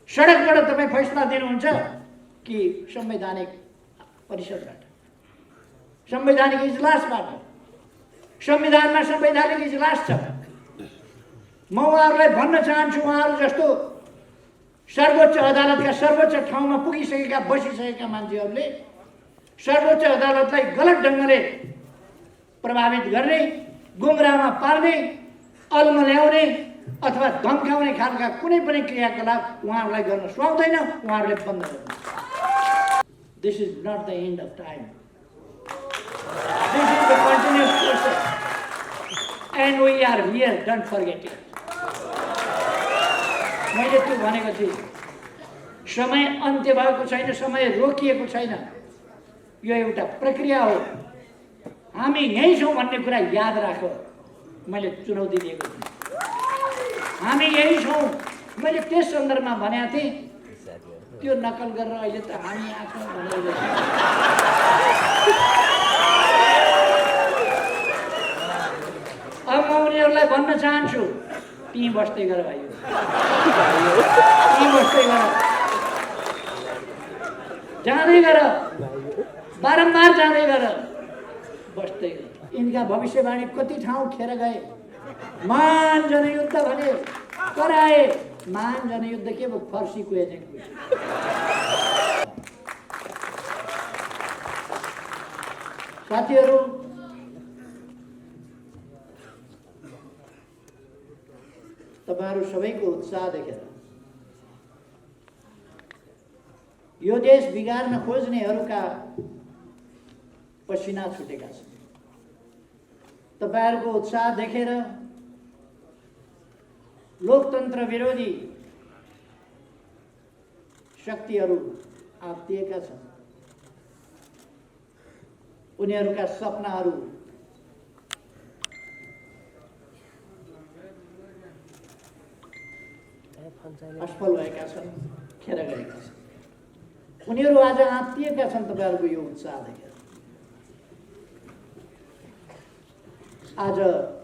सडकबाट तपाईँ फैसला दिनुहुन्छ कि संवैधानिक परिषदबाट, संवैधानिक इजलासबाट? संविधानमा संवैधानिक इजलास छ। म उहाँहरूलाई भन्न चाहन्छु, उहाँहरू जस्तो सर्वोच्च अदालतका सर्वोच्च ठाउँमा पुगिसकेका बसिसकेका मान्छेहरूले सर्वोच्च अदालतलाई गलत ढङ्गले प्रभावित गर्ने, गुमराहमा पार्ने, अल्मल्याउने अथवा धम्काउने खालका कुनै पनि क्रियाकलाप उहाँहरूलाई गर्न सुहाउँदैन। उहाँहरूले बन्द गर्नु। This is not the end of time, this is the continuous process and we are here, don't forget it. मैले त्यो भनेको थिएँ, समय अन्त्य भएको छैन, समय रोकिएको छैन, यो एउटा प्रक्रिया हो। हामी यहीँ छौँ भन्ने कुरा याद राख। मैले चुनौती दिएको थिएँ, हामी यहीँ छौँ। मैले त्यस सन्दर्भमा भनेको थिएँ, त्यो नकल गरेर अहिले त हामी यहाँ छौँ भनेर अब म उनीहरूलाई भन्न चाहन्छु, त्यहीँ बस्दै गर भाइ, त्यहीँ बस्दै गर, जाँदै गर, बारम्बार जाँदै गर, बस्दै गर। यिनका भविष्यवाणी कति ठाउँ खेर गए। महान जनयुद्ध भने कराए, महान जनयुद्ध के भयो? फर्सी कुहेको। साथीहरू, तपाईहरु सबैको उत्साह देखेर यो देश बिगार्न खोज्नेहरूका पसिना छुटेका छन्। तपाईहरुको उत्साह देखेर लोकतन्त्र विरोधी शक्तिहरू आत्तिएका छन्। उनीहरूका सपनाहरू असफल भएका छन्, खेर गएका छन्। उनीहरू आज आत्तिएका छन् तपाईहरुको यो उत्साह देखेर। आज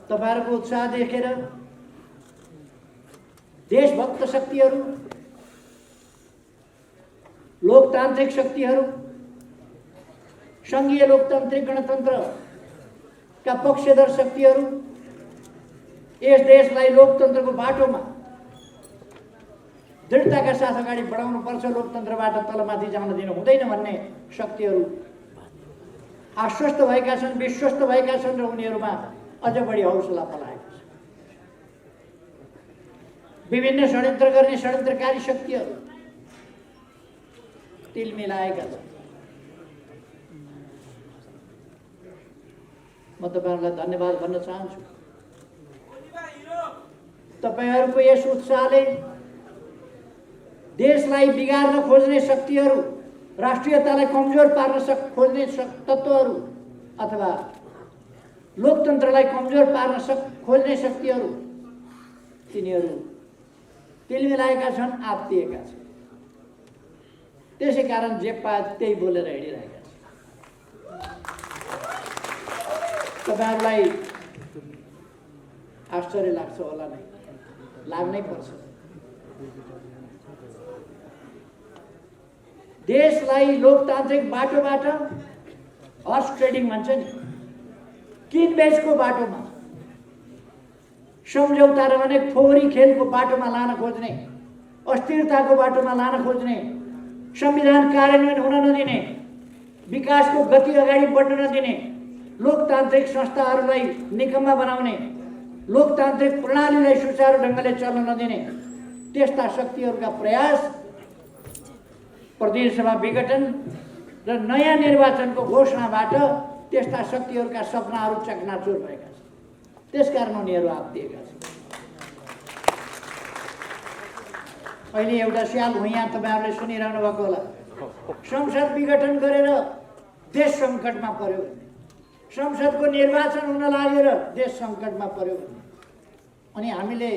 तपाईहरुको उत्साह देखेर देशभक्त शक्तिहरू, लोकतान्त्रिक शक्तिहरू, संघीय लोकतान्त्रिक गणतन्त्रका पक्षधर शक्तिहरू यस देशलाई लोकतन्त्रको बाटोमा दृढताका साथ अगाडि बढाउनु पर्छ, लोकतन्त्रबाट तलमाथि जान दिनु हुँदैन भन्ने शक्तिहरू आश्वस्त भएका छन्, विश्वस्त भएका छन् र उनीहरूमा अझ बढी हौसला पलाएको छ। विभिन्न षड्यन्त्र गर्ने षड्यन्त्रकारी शक्तिहरू तिल मिलाएका छन्। म तपाईहरुलाई धन्यवाद भन्न चाहन्छु। तपाईहरुको यस उत्साहले देशलाई बिगार्न खोज्ने शक्तिहरू, राष्ट्रियतालाई कमजोर पार्न खोज्ने तत्त्वहरू अथवा लोकतन्त्रलाई कमजोर पार्न खोज्ने शक्तिहरू तिनीहरू तिल मिलाएका छन्, आत्तिएका छन्। त्यसै कारण जे पाए त्यही बोलेर हिँडिरहेका छन्। तपाईहरुलाई आश्चर्य लाग्छ होला नै, लाग्नै पर्छ। देशलाई लोकतान्त्रिक बाटोबाट हर्स ट्रेडिङ भन्छ नि, किनबेचको बाटोमा, सम्झौता र अनेक फोहोरी खेलको बाटोमा लान खोज्ने, अस्थिरताको बाटोमा लान खोज्ने, संविधान कार्यान्वयन हुन नदिने, विकासको गति अगाडि बढ्न नदिने, लोकतान्त्रिक संस्थाहरूलाई निकम्मा बनाउने, लोकतान्त्रिक प्रणालीलाई सुचारू ढङ्गले चल्न नदिने त्यस्ता शक्तिहरूका प्रयास प्रदेश सभा विघटन र नयाँ निर्वाचनको घोषणाबाट त्यस्ता शक्तिहरूका सपनाहरू चकनाचुर भएका छन्। त्यसकारण उनीहरू आत्तिएका छन्। अहिले एउटा स्याल भुइँया तपाईहरुले सुनिरहनु भएको होला, संसद विघटन गरेर देश सङ्कटमा पर्यो भन्ने, संसदको निर्वाचन हुन लागेर देश सङ्कटमा पर्यो भन्ने। अनि हामीले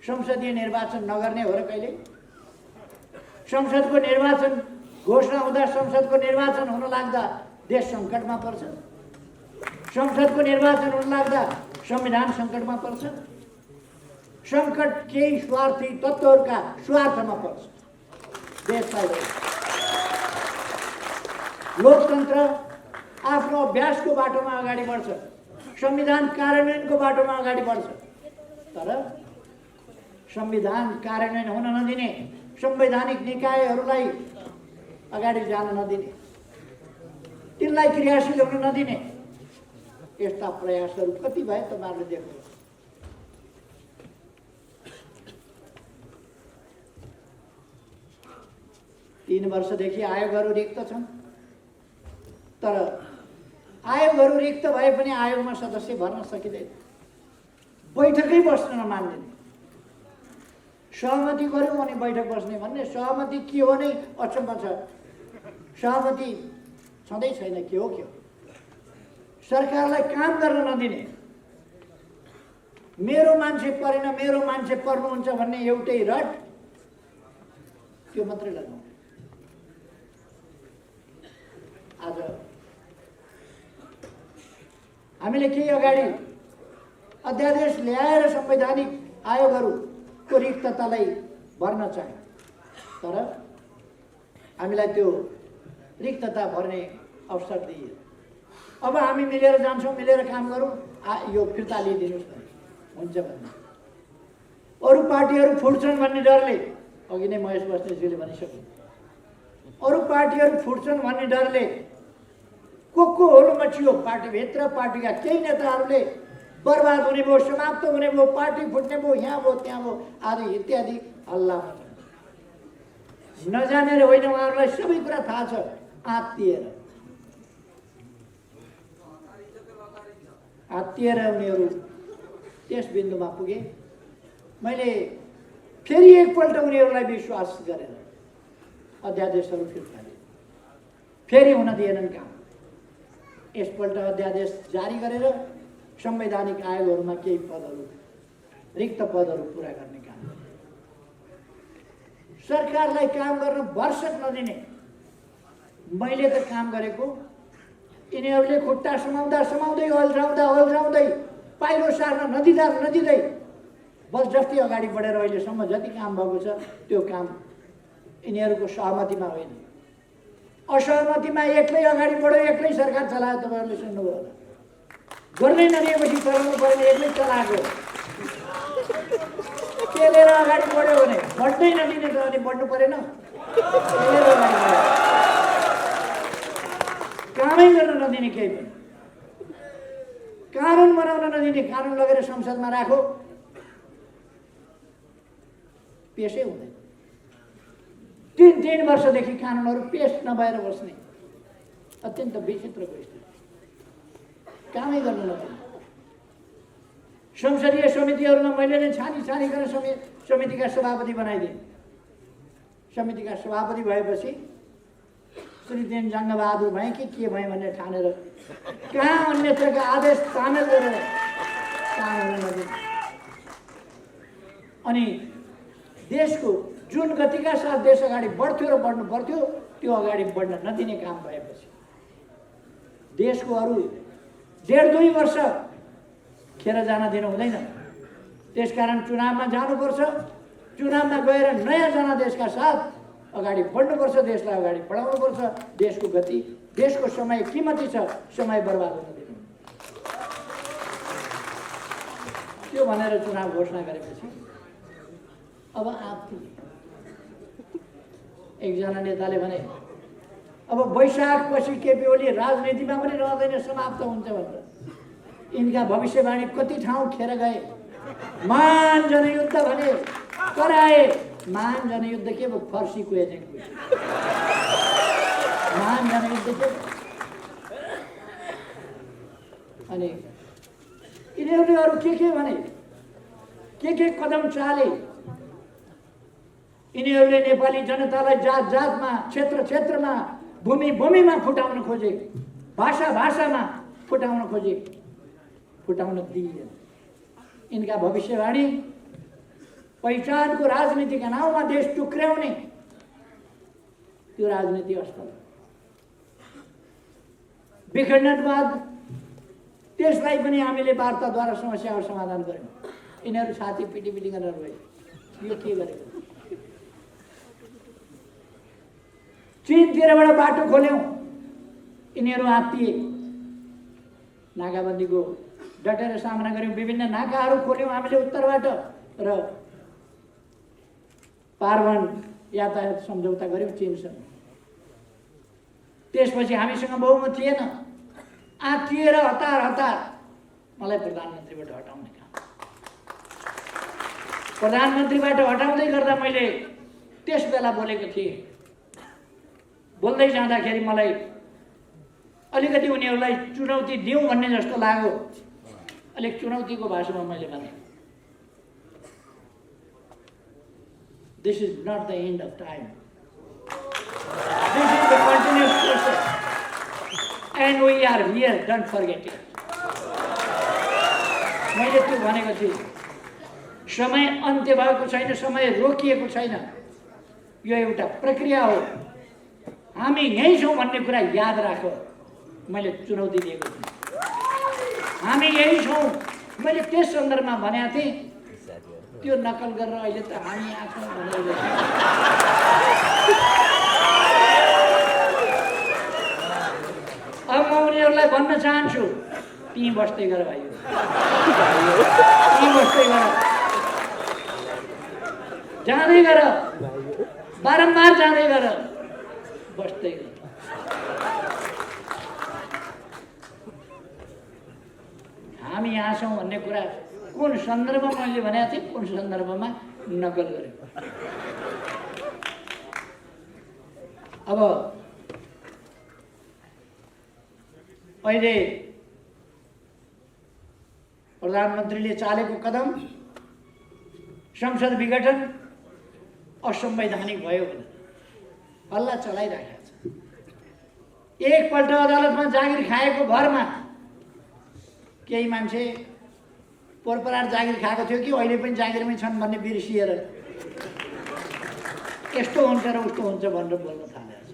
संसदीय निर्वाचन नगर्ने हो र कहिले? संसदको निर्वाचन घोषणा हुँदा, संसदको निर्वाचन हुन लाग्दा देश सङ्कटमा पर्छ। संसदको निर्वाचन हुन लाग्दा संविधान सङ्कटमा पर्छ। सङ्कट केही स्वार्थी तत्त्वहरूका स्वार्थमा पर्छ। देशलाई लोकतन्त्र आफ्नो अभ्यासको बाटोमा अगाडि बढ्छ, संविधान कार्यान्वयनको बाटोमा अगाडि बढ्छ। तर संविधान कार्यान्वयन हुन नदिने, संवैधानिक निकायहरूलाई अगाडि जान नदिने, तिनलाई क्रियाशील हुन नदिने यस्ता प्रयासहरू कति भए तपाईँहरूले देख्नु। 3 वर्षदेखि आयोगहरू रिक्त छन्, तर आयोगहरू रिक्त भए पनि आयोगमा सदस्य भर्न सकिँदैन। बैठकै बस्न नमान्ने, सहमति गर्यौँ अनि बैठक बस्ने भन्ने, सहमति के हो नै अचम्म छ। सहमति छँदै छैन, के हो के हो। सरकारलाई काम गर्न नदिने, मेरो मान्छे परेन मेरो मान्छे पर्नुहुन्छ भन्ने एउटै रट, त्यो मात्रै लगाउँ। आज हामीले केही अगाडि अध्यादेश ल्याएर संवैधानिक आयोगहरूको रिक्ततालाई भर्न चाह्यौँ, तर हामीलाई त्यो रिक्तता भर्ने अवसर दिए। अब हामी मिलेर जान्छौँ, मिलेर काम गरौँ, यो फिर्ता लिइदिनुहोस् न, हुन्छ भन्ने। अरू पार्टीहरू फुट्छन् भन्ने डरले, अघि नै महेश बस्नेतज्यूले भनिसक्नु, अरू पार्टीहरू फुट्छन् भन्ने डरले को होलो मचियो, पार्टीभित्र पार्टीका केही नेताहरूले बर्बाद हुने भयो, समाप्त हुने भयो, पार्टी फुट्ने भयो, यहाँ भयो त्यहाँ भयो आदि इत्यादि हल्ला नजानेर होइन, उहाँहरूलाई सबै कुरा थाहा छ। आत्तिएर उनीहरू त्यस बिन्दुमा पुगे। मैले फेरि एकपल्ट उनीहरूलाई विश्वास गरेर अध्यादेशहरू फिर्ता लिए, फेरि हुन दिएनन् काम। यसपल्ट अध्यादेश जारी गरेर संवैधानिक आयोगहरूमा केही पदहरू, रिक्त पदहरू पुरा गर्ने काम। सरकारलाई काम गर्न भरसक नदिने, मैले त काम गरेको, यिनीहरूले खुट्टा समाउँदा समाउँदै अल्झाउँदै पाइलो सार्न नदिँदै बलजफ्ती अगाडि बढेर अहिलेसम्म जति काम भएको छ त्यो काम यिनीहरूको सहमतिमा होइन, असहमतिमा एक्लै अगाडि बढ्यो, एक्लै सरकार चलायो। तपाईँहरूले सुन्नुभयो होला, गर्नै नदिएपछि चलाउनु पऱ्यो, एक्लै चलाएको। पेलेर अगाडि बढ्यो भने बढ्नै नदिने त अनि बढ्नु परेन, कामै गर्न नदिने, केही पनि कानुन बनाउन नदिने, कानुन लगेर संसदमा राखो, पेसै हुँदैन। 3 वर्षदेखि कानुनहरू पेस नभएर बस्ने अत्यन्त विचित्रको स्थिति, कामै गर्न नदिने। संसदीय समितिहरूमा मैले नै छानिकन समितिका सभापति बनाइदिएँ। समितिका सभापति भएपछि श्री देन जङ्गबहादुर भएँ कि के भएँ भन्ने ठानेर कहाँ अन्यत्रका आदेश तामेल गरेर काम हुन नदिने, अनि देशको जुन गतिका साथ देश अगाडि बढ्थ्यो र बढ्नु पर्थ्यो त्यो अगाडि बढ्न नदिने काम भएपछि देशको अरू 1.5-2 वर्ष खेर जान दिनु हुँदैन। त्यसकारण चुनावमा जानुपर्छ, चुनावमा गएर नयाँ जनादेशका साथ अगाडि बढ्नुपर्छ, देशलाई अगाडि बढाउनुपर्छ। देशको गति, देशको समय कीमती छ, समय बर्बाद हुन दिनु। त्यो भनेर चुनाव घोषणा गरेपछि अब एकजना नेताले भने अब वैशाख पछि केपी ओली राजनीतिमा पनि रहँदैन, समाप्त हुन्छ भनेर यिनका भविष्यवाणी कति ठाउँ खेर गए। महान जनयुद्ध भने कराए, महान जनयुद्ध के भयो, फर्सीको एजेन्ट, महान जनयुद्ध के। अनि यिनीहरूले अरू के भने, के कदम चाले। यिनीहरूले नेपाली जनतालाई जात जातमा, क्षेत्र क्षेत्रमा, भूमि भूमिमा फुटाउन खोजे, भाषा भाषामा फुटाउन खोजे, फुटाउन दिइएन। यिनका भविष्यवाणी पहिचानको राजनीतिका नाउँमा देश टुक्र्याउने, त्यो राजनीति असफल। विखण्डनवाद, त्यसलाई पनि हामीले वार्ताद्वारा समस्याहरू समाधान गर्यौँ। यिनीहरू छाती पिटी गरेर गए, यो के गरेको। चीनतिरबाट बाटो खोल्यौँ, यिनीहरू आत्तिए। नाकाबन्दीको डटेर सामना गऱ्यौँ, विभिन्न नाकाहरू खोल्यौँ हामीले उत्तरबाट र पारवन यातायात सम्झौता गऱ्यौँ चीनसँग। त्यसपछि हामीसँग बहुमत थिएन, आत्तिएर हतार हतार मलाई प्रधानमन्त्रीबाट हटाउने काम। प्रधानमन्त्रीबाट हटाउँदै गर्दा मैले त्यस बेला बोलेको थिएँ। बोल्दै जाँदाखेरि मलाई अलिकति उनीहरूलाई चुनौती दिउँ भन्ने जस्तो लाग्यो। अलिक चुनौतीको भाषामा मैले भने, this is not the end of time, this is the continuous process and we are here, don't forget it. मैले त्यो भनेको थिएँ। समय अन्त्य भएको छैन, समय रोकिएको छैन, यो एउटा प्रक्रिया हो। हामी यहीँ छौँ भन्ने कुरा याद राख। मैले चुनौती दिएको थिएँ, हामी यही छौँ। मैले त्यस सन्दर्भमा भनेको थिएँ, त्यो नकल गरेर अहिले त हामी यहाँ छौँ भनेर। अब म उनीहरूलाई भन्न चाहन्छु, त्यहीँ बस्दै गर भाइ, त्यहीँ बस्दै गर, जाँदै गर, बारम्बार जाँदै गर, बस्दै गर। हामी यहाँ छौँ भन्ने कुरा कुन सन्दर्भमा मैले भनेको थिएँ, कुन सन्दर्भमा नकल गरेँ। अब अहिले प्रधानमन्त्रीले चालेको कदम संसद विघटन असंवैधानिक भयो भनेर हल्ला चलाइराखेको छ। एकपल्ट अदालतमा जागिर खाएको भरमा केही मान्छे पोरपरार जागिर खाएको थियो कि अहिले पनि जागिरमै छन् भन्ने बिर्सिएर यस्तो हुन्छ र उस्तो हुन्छ भनेर बोल्न थालेको छ।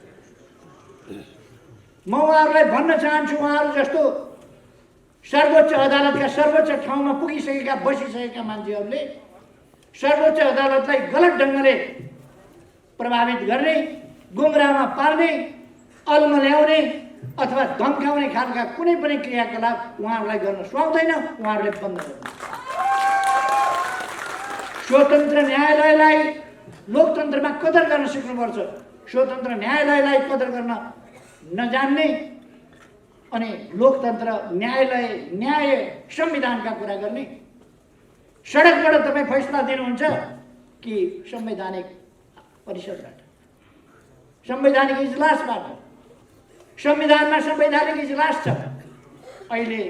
म उहाँहरूलाई भन्न चाहन्छु, उहाँहरू जस्तो सर्वोच्च अदालतका सर्वोच्च ठाउँमा पुगिसकेका बसिसकेका मान्छेहरूले सर्वोच्च अदालतलाई गलत ढङ्गले प्रभावित गर्ने, गुमराहमा पार्ने, अल्मल्याउने अथवा धम्काउने खालका कुनै पनि क्रियाकलाप उहाँहरूलाई गर्न सुहाउँदैन। उहाँहरूले बन्द गर्नु। स्वतन्त्र न्यायालयलाई लोकतन्त्रमा कदर गर्न सिक्नुपर्छ। स्वतन्त्र न्यायालयलाई कदर गर्न नजान्ने अनि लोकतन्त्र, न्यायालय, न्याय, संविधानका कुरा गर्ने, सडकबाट तपाईँ फैसला दिनुहुन्छ कि संवैधानिक परिषदबाट, संवैधानिक इजलासबाट? संविधानमा संवैधानिक इजलास छ। अहिले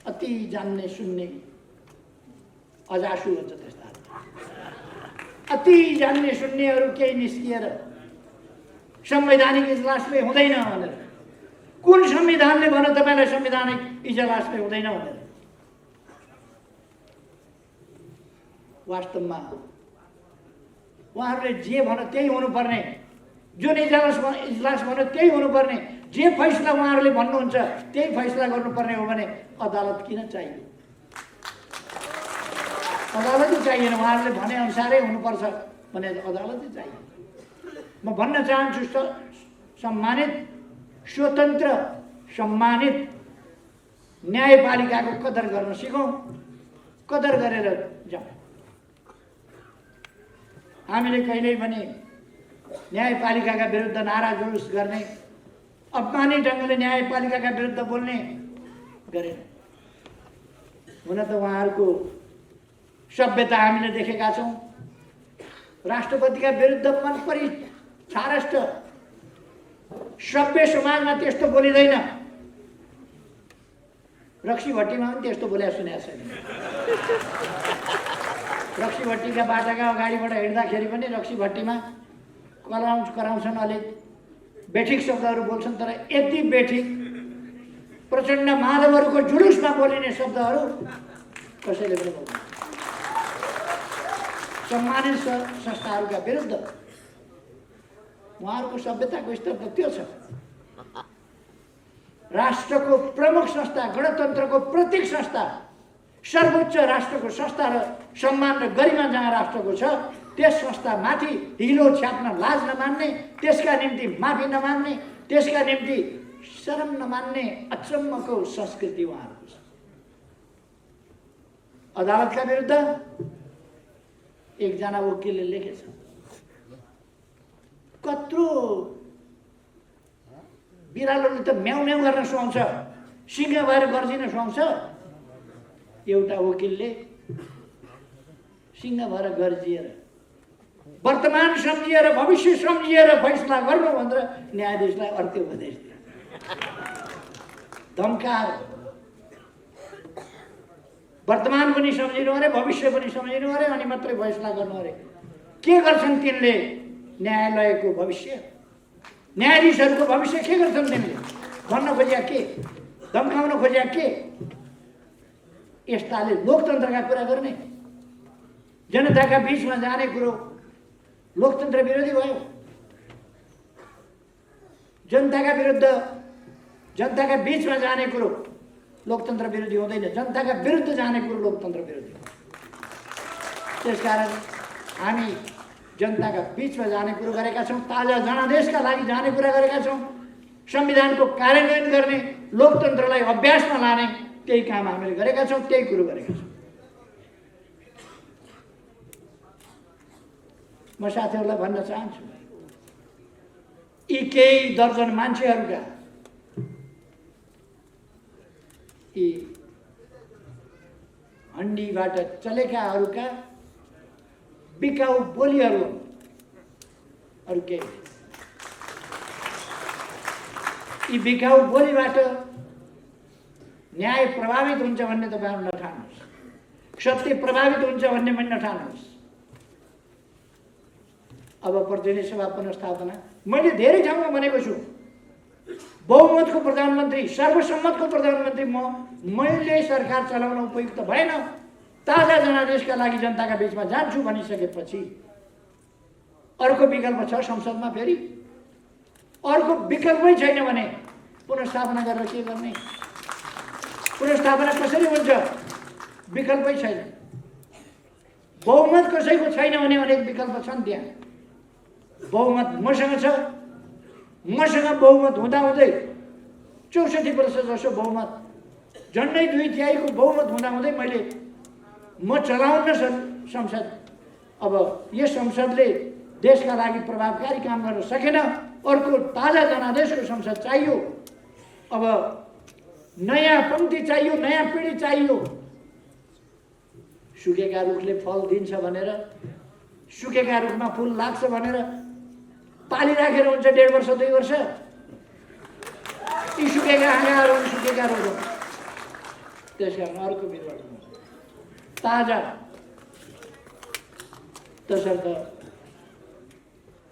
अति जान्ने सुन्ने अजासु हुन्छ त्यस्ता, अति जान्ने सुन्नेहरू केही निस्किएर संवैधानिक इजलासले हुँदैन भनेर। कुन संविधानले भन्यो तपाईँलाई संवैधानिक इजलासले हुँदैन भनेर? वास्तवमा उहाँहरूले जे भन्यो त्यही हुनुपर्ने, जुन इजलास भन्यो त्यही हुनुपर्ने, जे फैसला उहाँहरूले भन्नुहुन्छ त्यही फैसला गर्नुपर्ने हो भने अदालत किन चाहियो? अदालतै चाहिएन। उहाँहरूले भने अनुसारै हुनुपर्छ भने अदालतै चाहियो। म भन्न चाहन्छु, सम्मानित स्वतन्त्र सम्मानित न्यायपालिकाको कदर गर्न सिकौँ, कदर गरेर जाउँ। हामीले कहिल्यै पनि न्यायपालिकाका विरुद्ध नारा जुलुस गर्ने, अपमानित ढङ्गले न्यायपालिकाका विरुद्ध बोल्ने गरेन। हुन त उहाँहरूको सभ्यता हामीले देखेका छौँ। राष्ट्रपतिका विरुद्ध मनपरी छारष्ट सभ्य समाजमा त्यस्तो बोलिँदैन। रक्सी भट्टीमा पनि त्यस्तो बोल्या सुनेको छैन। रक्सी भट्टीका बाटाका अगाडिबाट हिँड्दाखेरि पनि रक्सी भट्टीमा कराउँछन्, अलिक बेठिक शब्दहरू बोल्छन्, तर यति बेठिक प्रचण्ड माधवहरूको जुलुसमा बोलिने शब्दहरू कसैले पनि बोल्दैन। सम्मानित संस्थाहरूका विरुद्ध उहाँहरूको सभ्यताको स्तर त त्यो छ। राष्ट्रको प्रमुख संस्था, गणतन्त्रको प्रतीक संस्था, सर्वोच्च राष्ट्रको संस्था र सम्मान र गरिमा जहाँ राष्ट्रको छ त्यस संस्थामाथि हिलो छ्याप्न लाज नमान्ने, त्यसका निम्ति माफी नमाग्ने, त्यसका निम्ति शरम नमान्ने अचम्मको संस्कृति उहाँहरूको छ। अदालतका विरुद्ध एकजना वकिलले लेखेछ, कत्रो बिरालोले त म्याउ म्याउ गर्न सुहाउँछ, सिंह भएर गर्जिन सुहाउँछ। एउटा वकिलले सिंह भएर गर्जिएर वर्तमान सम्झिएर भविष्य सम्झिएर फैसला गर्नु भनेर न्यायाधीशलाई अर्को उपदेश दियो। धम्काएर वर्तमान पनि सम्झिनु अरे, भविष्य पनि सम्झिनु अरे, अनि मात्रै फैसला गर्नु अरे। के गर्छन् तिनले? न्यायालयको भविष्य, न्यायाधीशहरूको भविष्य के गर्छन् तिनले? भन्न खोजिया के? धम्काउन खोजिया के? यस्ताले लोकतन्त्रका कुरा गर्ने, जनताका बीचमा जाने कुरो लोकतन्त्र विरोधी भयो। जनताका विरुद्ध, जनताका बीचमा जाने कुरो लोकतन्त्र विरोधी हुँदैन, जनताका विरुद्ध जाने कुरो लोकतन्त्र विरोधी हो। त्यसकारण हामी जनताका बीचमा जाने कुरो गरेका छौँ, ताजा जनादेशका लागि जाने कुरा गरेका छौँ, संविधानको कार्यान्वयन गर्ने, लोकतन्त्रलाई अभ्यासमा लाने त्यही काम हामीले गरेका छौँ, त्यही कुरो गरेका छौँ। म साथीहरूलाई भन्न चाहन्छु, यी केही दर्जन मान्छेहरूका, यी हन्डीबाट चलेकाहरूका बिकाउ बोलीहरू अरू केही। यी बिकाउ बोलीबाट न्याय प्रभावित हुन्छ भन्ने तपाईँहरू नठान्नुहोस्, सत्य प्रभावित हुन्छ भन्ने पनि नठान्नुहोस्। अब प्रतिनिधि सभा पुनर्स्थापना मैले धेरै ठाउँमा भनेको छु, बहुमतको प्रधानमन्त्री, सर्वसम्मतको प्रधानमन्त्री मैले सरकार चलाउन उपयुक्त भएन, ताजा जनादेशका लागि जनताका बीचमा जान्छु भनिसकेपछि अर्को विकल्प छ संसदमा? फेरि अर्को विकल्पै छैन भने पुनर्स्थापना गरेर के गर्ने? पुनर्स्थापना कसरी हुन्छ? विकल्पै छैन। बहुमत कसैको छैन भने अनेक विकल्प छन् त्यहाँ। बहुमत मसँग छ, मसँग बहुमत हुँदाहुँदै 64% जसो बहुमत, झन्डै 2/3 बहुमत हुँदाहुँदै म चलाउन संसद। अब यस संसदले देशका लागि प्रभावकारी काम गर्न सकेन, अर्को ताजा जनादेशको संसद चाहियो। अब नयाँ पङ्क्ति चाहियो, नयाँ पिँढी चाहियो। सुकेका रुखले फल दिन्छ भनेर, सुकेका रुखमा फुल लाग्छ भनेर पालिराखेर हुन्छ 1.5 वर्ष 2 वर्ष? यी सुकेका हाँगाहरू सुकेका रुख। त्यसकारण अर्को बिरुवा ताजा, तसर्थ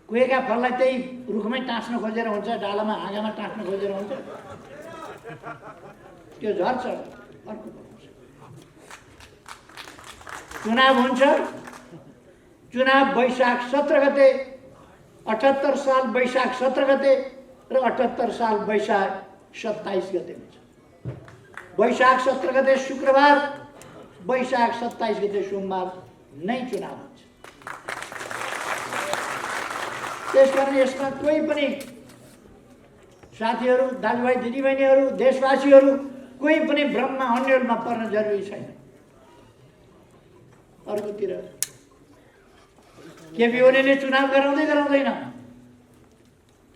कुहेका फललाई त्यही रुखमै टाँस्न खोजेर हुन्छ, डालामा हाँगामा टाँस्न खोजेर हुन्छ, त्यो झर्छ। अर्को चुनाव हुन्छ, चुनाव वैशाख 17 गते, 78 साल वैशाख 17 गते र 78 साल वैशाख 27 गते हुन्छ। वैशाख 17 गते शुक्रबार, वैशाख 27 गते सोमबार नै चुनाव हुन्छ। त्यसकारण यसमा कोही पनि साथीहरू, दाजुभाइ दिदीबहिनीहरू, देशवासीहरू कोही पनि भ्रममा अन्यलमा पर्न जरुरी छैन। अर्कोतिर केपी ओलीले चुनाव गराउँदैन,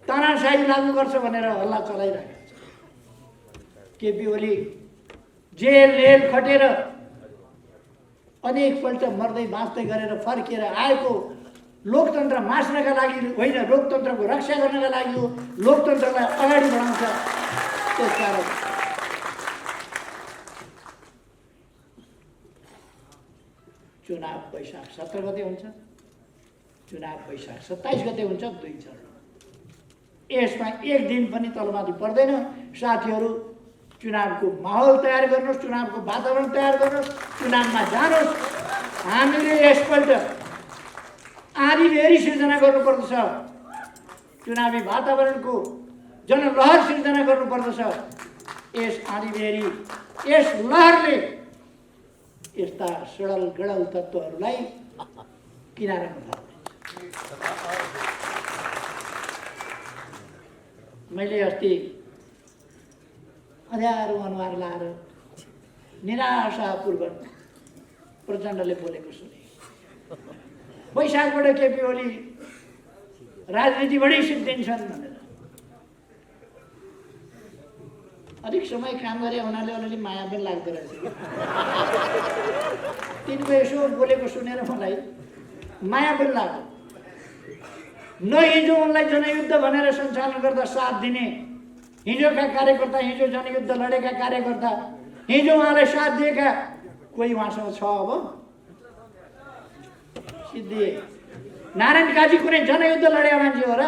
तानाशाही लागू गर्छ भनेर हल्ला चलाइरहेको छ। केपी ओली जेल खटेर अनेकपल्ट मर्दै बाँच्दै गरेर फर्किएर आएको लोकतन्त्र मास्नका लागि होइन, लोकतन्त्रको रक्षा गर्नका लागि हो, लोकतन्त्रलाई अगाडि बढाउँछ। त्यसकारण चुनाव वैशाख 17 गते हुन्छ, चुनाव वैशाख 27 गते हुन्छ, 2 चरण। यसमा एक दिन पनि तलमाथि पर्दैन। साथीहरू चुनावको माहौल तयार गर्नुहोस्, चुनावको वातावरण तयार गर्नुहोस्, चुनावमा जानुहोस्। हामीले यसपल्ट आँधीबेहरी सिर्जना गर्नुपर्दछ, चुनावी वातावरणको जनलहर सिर्जना गर्नुपर्दछ। यस आँधीबेहरी, यस लहरले यस्ता सडल गडल तत्त्वहरूलाई किनारामा थाल्छ। मैले अस्ति अँध्यारो अनुहार लाएर निराशापूर्वक प्रचण्डले बोलेको सुने। वैशाखबाट केपी ओली राजनीतिबाटै सिद्धिन्छन् भनेर। अलिक समय काम गरे हुनाले अलिअलि माया पनि लाग्दो रहेछ। तिनको यसो बोलेको सुनेर मलाई माया पनि लाग्यो। न हिजो उनलाई जनयुद्ध भनेर सञ्चालन गर्दा साथ दिने हिजोका कार्यकर्ता, हिजो जनयुद्ध लडेका कार्यकर्ता, हिजो उहाँलाई साथ दिएका कोही उहाँसँग छ अब? सिद्धिए। नारायण काजी कुनै जनयुद्ध लडेका मान्छे हो र?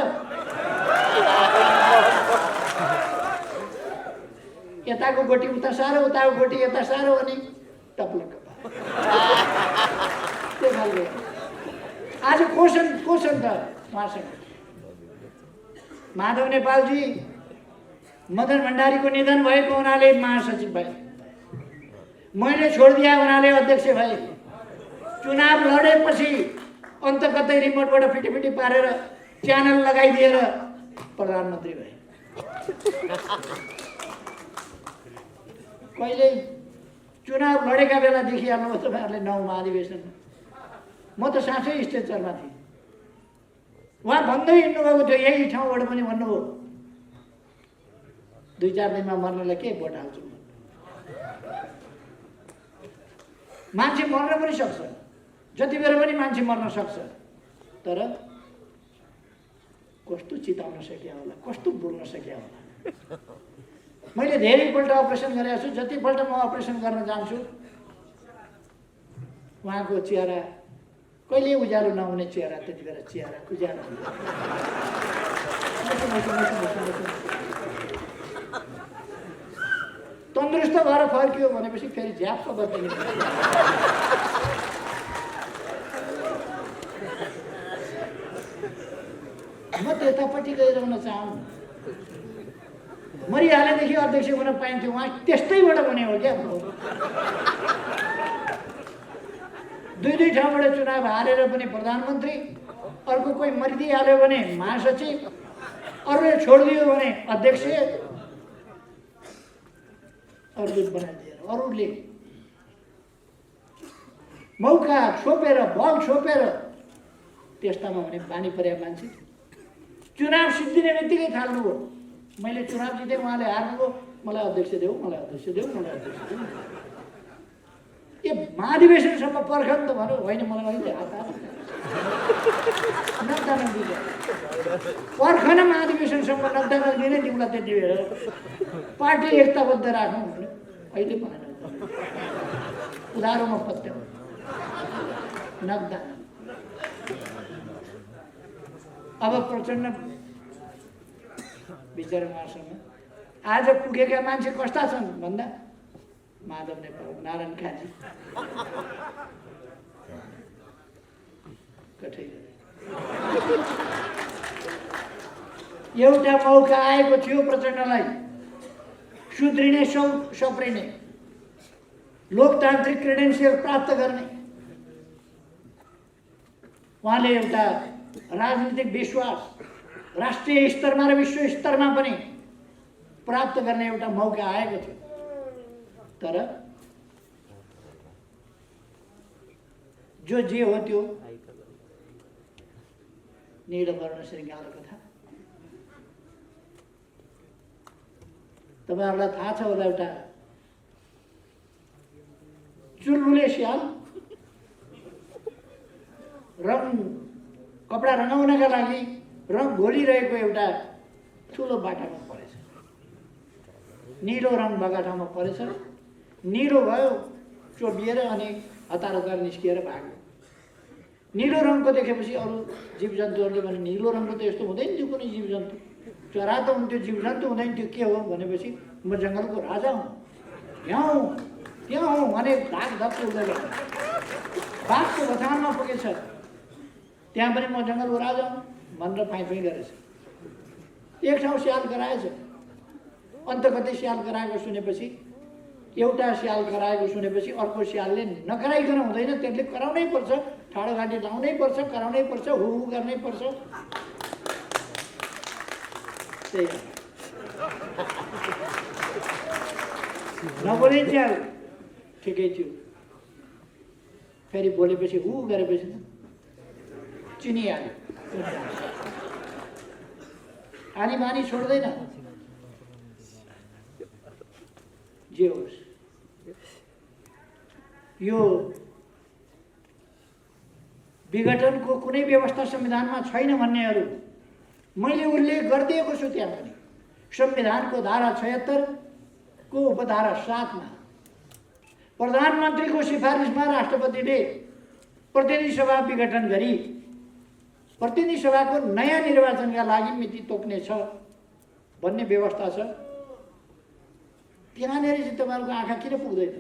यताको गोटी उता सारो, उताको गोटी यता सारो अनि टप्लक्क त्यो खालको। आज कोसन त उहाँसँग। माधव नेपालजी मदन भण्डारीको निधन भएको हुनाले महासचिव भए, मैले छोडिदिए हुनाले अध्यक्ष भए, चुनाव लडेपछि अन्त कतै रिमोटबाट फिटिफिटी पारेर च्यानल लगाइदिएर प्रधानमन्त्री भए। कहिले चुनाव लडेका बेला देखिहाल्नु तपाईँहरूले 9 महाधिवेशन। म त साँच्चै स्टेचरमा थिएँ। उहाँ भन्दै हिँड्नुभएको थियो, यही ठाउँबाट पनि भन्नुभयो 2-4 दिनमा मर्नलाई के भोट हाल्छु। मान्छे मर्न पनि सक्छ, जति बेर पनि मान्छे मर्न सक्छ, तर कस्तो चिताउन सकिया होला, कस्तो बोल्न सकिया होला। मैले धेरैपल्ट अपरेसन गरेको छु। जतिपल्ट म अपरेसन गर्न जान्छु उहाँको चेहरा कहिले उज्यालो नहुने चेहरा, त्यति बेला चेहरा उज्यालो हुन्छ। तन्दुरुस्त भएर फर्कियो भनेपछि फेरि झ्याप्प बत्ती निस्किन्छ। म त्यतापट्टि गइरहन चाहन्छु। मरिहालेदेखि अध्यक्ष हुन पाइन्थ्यो। उहाँ त्यस्तैबाट बने हो क्या। 2 ठाउँबाट चुनाव हारेर पनि प्रधानमन्त्री, अर्को कोही मरिदिइहाल्यो भने महासचिव, अरूले छोडिदियो भने अध्यक्ष, अरूले बनाइदिएर अरूले मौका छोपेर बल छोपेर त्यस्तामा हुने बानी परेका मान्छे चुनाव सिद्धिने बित्तिकै थाल्नुभयो। मैले चुनाव जितेँ, उहाँले हार्नुभयो, मलाई अध्यक्ष देऊ, मलाई अध्यक्ष देऊ, मलाई अध्यक्ष देऊ। ए महाधिवेशनसम्म पर्खन त भन्यो। होइन, मलाई अहिले हात नक्दा पर्खन महाधिवेशनसम्म नक्दा नदिने तिमीलाई त्यति बेर पार्टी एकताबद्ध राखौँ भन्यो। अहिले भएन, उधारोमा पत्या नक्दा। अब प्रचण्ड विचार उहाँसँग आज पुगेका मान्छे कस्ता छन् भन्दा माधव नेपाल, नारायण काजी कठै। एउटा मौका आएको थियो प्रचण्डलाई सुध्रिने, सप्रिने, लोकतान्त्रिक क्रेडेन्सियल प्राप्त गर्ने। उहाँले एउटा राजनीतिक विश्वास राष्ट्रिय स्तरमा र विश्व स्तरमा पनि प्राप्त गर्ने एउटा मौका आएको थियो। तर जो जे हो त्यो नीलवर्ण श्रृङ्गारको कथा। तपाईँहरूलाई थाहा छ होला, एउटा चुलबुले स्याल रङ कपडा रङ्गाउनका लागि रङ घोलिरहेको एउटा ठुलो बाटामा परेछ। निलो रङ भएका ठाउँमा परेछ। निलो भयो, चोबिएर अनि हतार गरेर निस्किएर भाग्यो। निलो रङको देखेपछि अरू जीवजन्तुहरूले भने निलो रङको त यस्तो हुँदैन थियो कुनै जीवजन्तु, चरा त हुन्थ्यो, जीवजन्तु हुँदैन थियो, के हो भनेपछि म जङ्गलको राजा हुँ, यहाँ हुँ, त्यहाँ हुँ भने धाक धप्प हुँदैन। बाघको बथानमा पुगेछ, त्यहाँ पनि म जङ्गलको राजा हुँ भनेर फाइँ गरेछ। एक ठाउँ स्याल कराएछ, अन्त कतै स्याल कराएको सुनेपछि, एउटा स्याल कराएको सुनेपछि अर्को स्यालले नकराइकन हुँदैन, त्यसले कराउनै पर्छ ठाडो घाँटी लाउनै पर्छ, कराउनै पर्छ, हु गर्नै पर्छ। त्यही नबोले चाहिँ ठिकै थियो, फेरि बोलेपछि हु गरेपछि चिनिहाल्यो। आनी बानी छोड्दैन। जे होस्, यो विघटनको कुनै व्यवस्था संविधानमा छैन भन्नेहरू मैले उल्लेख गरिदिएको छु। त्यहाँ पनि संविधानको धारा 76 को उपधारा 7 मा प्रधानमन्त्रीको सिफारिसमा राष्ट्रपतिले प्रतिनिधि सभा विघटन गरी प्रतिनिधि सभाको नयाँ निर्वाचनका लागि मिति तोक्नेछ भन्ने व्यवस्था छ। त्यहाँनिर चाहिँ तपाईँहरूको आँखा किन पुग्दैन?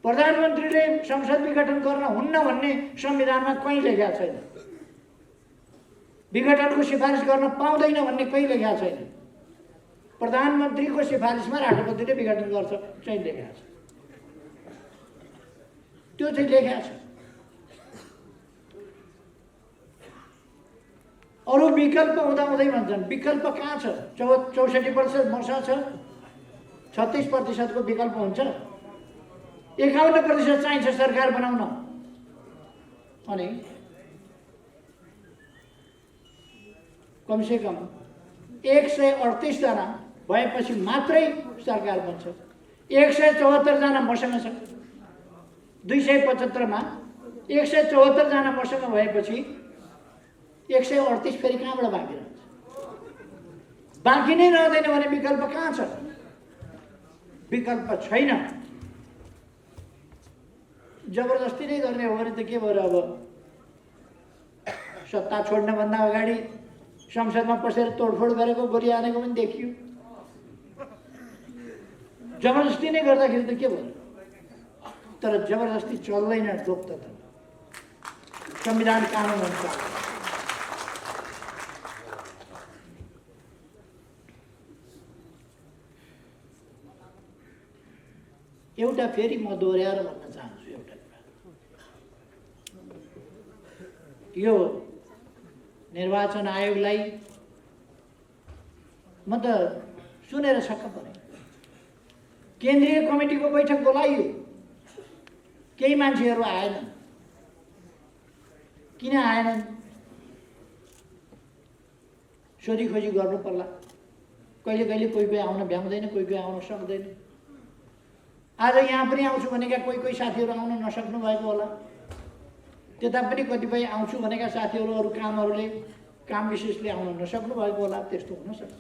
प्रधानमन्त्रीले संसद विघटन गर्न हुन्न भन्ने संविधानमा कहीँ लेखेको छैन। विघटनको सिफारिस गर्न पाउँदैन भन्ने कहीँ लेखेको छैन। प्रधानमन्त्रीको सिफारिसमा राष्ट्रपतिले विघटन गर्छ चाहिँ लेखेको छ। त्यो चाहिँ लेखेको छ। अरू विकल्प हुँदाहुँदै भन्छन्। विकल्प कहाँ छ? 64% मर्सा छ, 36% को विकल्प हुन्छ, 51% चाहिन्छ सरकार बनाउन। अनि कमसेकम 138 जना भएपछि मात्रै सरकार बन्छ। 174 जना मसँग छ। 275 मा 174 जना मसँग भएपछि 138 फेरि कहाँबाट बाँकी रहन्छ? बाँकी नै रहँदैन भने विकल्प कहाँ छ? विकल्प छैन। जबरजस्ती नै गर्ने हो भने त के भयो? अब सत्ता छोड्नभन्दा अगाडि संसदमा पसेर तोडफोड गरेको, गोली हानेको पनि देखियो। जबरजस्ती नै गर्दाखेरि त के भयो? तर जबरजस्ती चल्दैन लोकतन्त्र। संविधान कानुन अनुसार एउटा फेरि म दोहोऱ्याएर भन्न चाहन्छु एउटा कुरा। यो निर्वाचन आयोगलाई म त सुनेर छक्क परेँ। केन्द्रीय कमिटीको बैठक बोलाइयो, केही मान्छेहरू आएनन्। किन आएनन्? सोधी खोजी गर्नु पर्ला। कहिले कहिले कोही कोही आउन भ्याउँदैन, कोही कोही आउन सक्दैन। आज यहाँ पनि आउँछु भनेका कोही साथीहरू आउन नसक्नु भएको होला। त्यता पनि कतिपय आउँछु भनेका साथीहरू अरू काम विशेषले आउन नसक्नु भएको होला। त्यस्तो हुन सक्छ।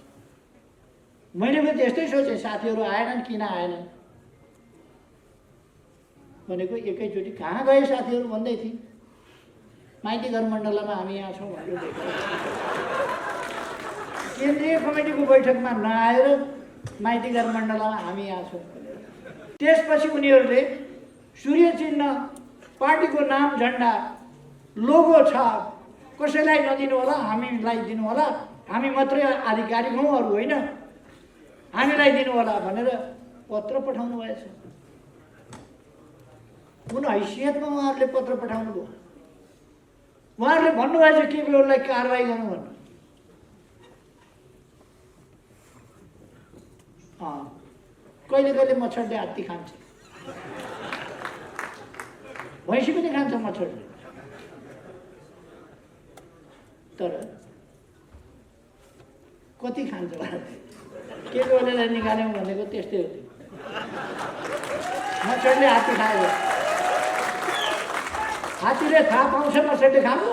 मैले पनि त्यस्तै सोचेँ, साथीहरू आएनन्, किन आएनन् भनेको एकैचोटि कहाँ गए साथीहरू भन्दै थिए। माइती घर मण्डलमा हामी यहाँ छौँ भनेर देखेँ। केन्द्रीय कमिटीको बैठकमा नआएर माइती घर मण्डलमा हामी यहाँ छौँ। त्यसपछि उनीहरूले सूर्य चिन्ह, पार्टीको नाम, झन्डा, लोगो छ, कसैलाई नदिनु होला, हामीलाई दिनु होला, हामी मात्रै आधिकारिक हौँ, अरू होइन, हामीलाई दिनु होला भनेर पत्र पठाउनु भएछ। कुन हैसियतमा उहाँहरूले पत्र पठाउनु भयो? उहाँहरूले भन्नुभएछ केपीओलीलाई कारवाही गर्नु भन्नु। कहिले कहिले मच्छरले हात्ती खान्छ, भैँसी पनि खान्छ मच्छरले। तर कति खान्छ? केपीओलीलाई निकाल्यौँ भनेको त्यस्तै हो। मच्छरले हात्ती खायो। हात्तीले थाहा पाउँछ मच्छरले खानु?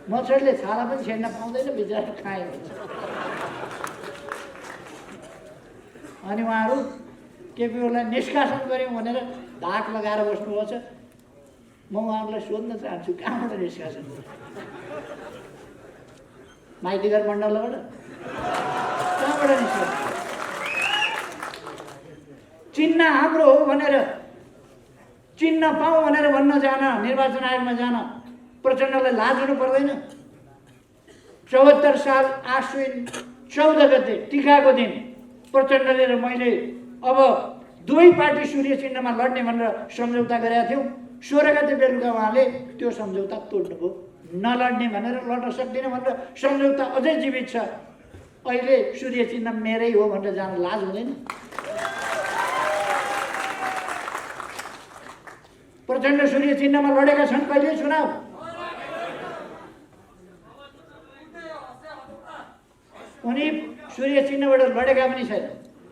मच्छरले छाला पनि छेड्न पाउँदैन, बिचरा खायो। अनि उहाँहरू केपीओलीलाई निष्कासन गऱ्यौँ भनेर धाक लगाएर बस्नुभएको छ। म उहाँहरूलाई सोध्न चाहन्छु, कहाँबाट निष्कासन गर्यो? माइतीघर मण्डलबाट? कहाँबाट निष्कासन? चिन्ह हाम्रो हो भनेर, चिन्ह पाऊँ भनेर भन्न जान, निर्वाचन आयोगमा जान प्रचण्डलाई लाज हुनु पर्दैन? 74 साल आश्विन 14 गते टीकाको दिन प्रचण्डले र मैले अब दुवै पार्टी सूर्य चिन्हमा लड्ने भनेर सम्झौता गरेका थियौँ। 16 गते बेलुका उहाँले त्यो सम्झौता तोड्नुभयो। नलड्ने भनेर लड्न सक्दिनँ भनेर सम्झौता अझै जीवित छ। अहिले सूर्य चिन्ह मेरै हो भनेर जान लाज हुँदैन? प्रचण्ड सूर्य चिन्हमा लडेका छन् कहिले चुनाव? उनी सूर्य चिन्हबाट लडेका पनि छैन।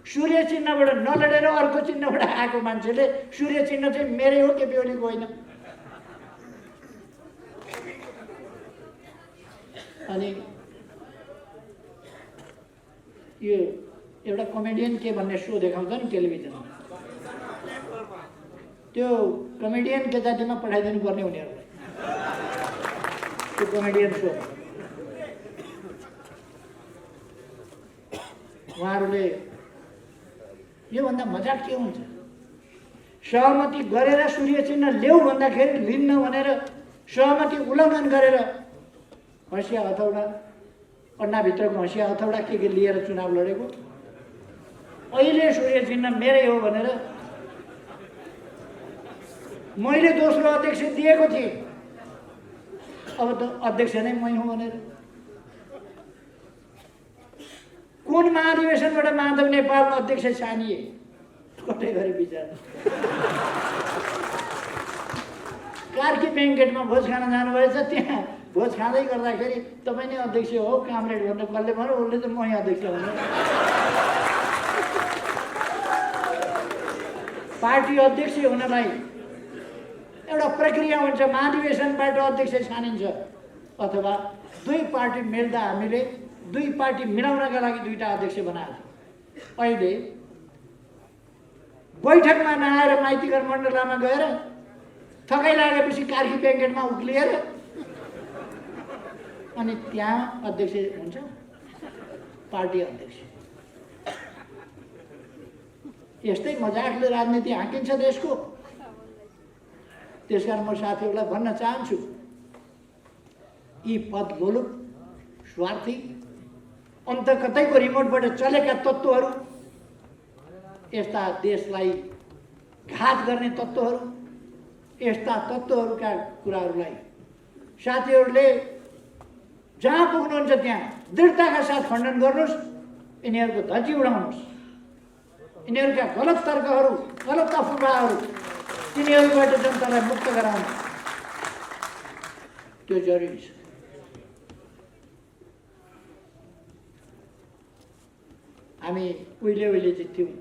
सूर्य चिन्हबाट नलडेर अर्को चिन्हबाट आएको मान्छेले सूर्य चिन्ह चाहिँ मेरै हो केपी ओलीको होइन। अनि यो एउटा कमेडियन के भन्ने सो देखाउँछ नि टेलिभिजनमा, त्यो कमेडियन के जातिमा पठाइदिनु पर्ने उनीहरूलाई, त्यो कमेडियन सो। उहाँहरूले योभन्दा मजाक के हुन्छ? सहमति गरेर सूर्य चिन्ह ल्याऊ भन्दाखेरि लिन्न भनेर सहमति उल्लङ्घन गरेर हँसिया हथौडा, अन्नाभित्रको हँसिया हथौडा के लिएर चुनाव लडेको। अहिले सूर्य चिन्ह मेरै हो भनेर मैले दोस्रो अध्यक्ष दिएको थिएँ, अब त अध्यक्ष नै मै हुँ भनेर। कुन महाधिवेशनबाट माधव नेपाल अध्यक्ष छानिए? कतै गरी विचार। कार्की ब्याङ्केटमा भोज खान जानुभएछ, त्यहाँ भोज खाँदै गर्दाखेरि तपाईँ नै अध्यक्ष हो कामरेड भनेर कसले भन्यो? उसले त मै अध्यक्ष भने। पार्टी अध्यक्ष हुनलाई एउटा प्रक्रिया हुन्छ। महाधिवेशनबाट अध्यक्ष छानिन्छ अथवा दुई पार्टी मिल्दा हामीले दुई पार्टी मिलाउनका लागि दुईटा अध्यक्ष बनाएको। अहिले बैठकमा नआएर माइतीघर मण्डलामा गएर थकाइ लागेपछि कार्की ब्याङ्केटमा उक्लिएर अनि त्यहाँ अध्यक्ष हुन्छ पार्टी अध्यक्ष। यस्तै मजाकले राजनीति हाँकिन्छ देशको। त्यसकारण म साथीहरूलाई भन्न चाहन्छु, यी पद लोलुप, स्वार्थी, अन्त कतैको रिमोटबाट चलेका तत्त्वहरू, यस्ता देशलाई घात गर्ने तत्त्वहरू, यस्ता तत्त्वहरूका कुराहरूलाई साथीहरूले जहाँ पुग्नुहुन्छ त्यहाँ दृढताका साथ खण्डन गर्नुहोस्। यिनीहरूको धज्जी उडाउनुहोस्। यिनीहरूका गलत तर्कहरू, गलत अफवाहहरू, तिनीहरूबाट जनतालाई मुक्त गराउनु त्यो जरुरी छ। हामी उहिले जित्थ्यौँ,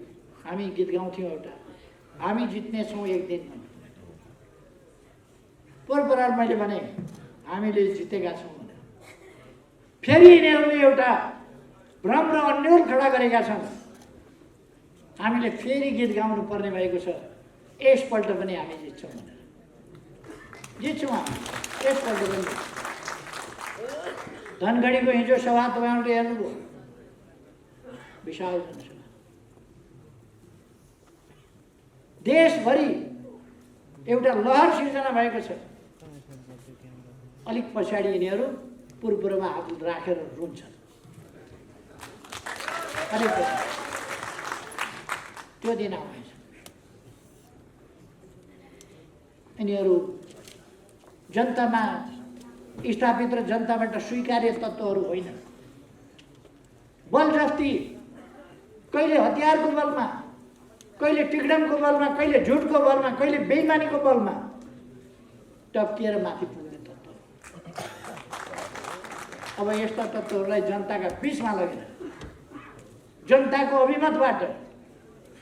हामी गीत गाउँथ्यौँ एउटा, हामी जित्नेछौँ एक दिन। पोहोर मैले भने हामीले जितेका छौँ भनेर। फेरि यिनीहरूले एउटा भ्रम र अन्यल खडा गरेका छन्। हामीले फेरि गीत गाउनु पर्ने भएको छ, यसपल्ट पनि हामी जित्छौँ भनेर। जित्छौँ हामी यसपल्ट पनि। धनगढीको हिजो सभा तपाईँहरूले हेर्नुभयो, विशाल जनसभा। देशभरि एउटा लहर सिर्जना भएको छ। अलिक पछाडि यिनीहरू पूर्वमा हात राखेर रुन्छन्। अलिक त्यो दिन आउँछ। यिनीहरू जनतामा स्थापित र जनताबाट स्वीकार्य तत्त्वहरू होइन। बलजफ्ती, कहिले हतियारको बलमा, कहिले टिकडमको बलमा, कहिले झुटको बलमा, कहिले बेइमानीको बलमा टप्किएर माथि पुग्ने तत्त्व। अब यस्ता तत्त्वहरूलाई जनताका बिचमा लगेर जनताको अभिमतबाट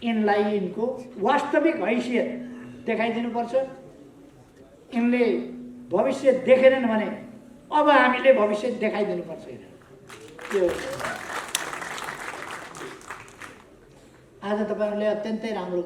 यिनलाई यिनको वास्तविक हैसियत देखाइदिनुपर्छ। यिनले भविष्य देखेनन् भने अब हामीले भविष्य देखाइदिनुपर्छ। त्यो आज तपाईहरुले अत्यन्तै राम्रो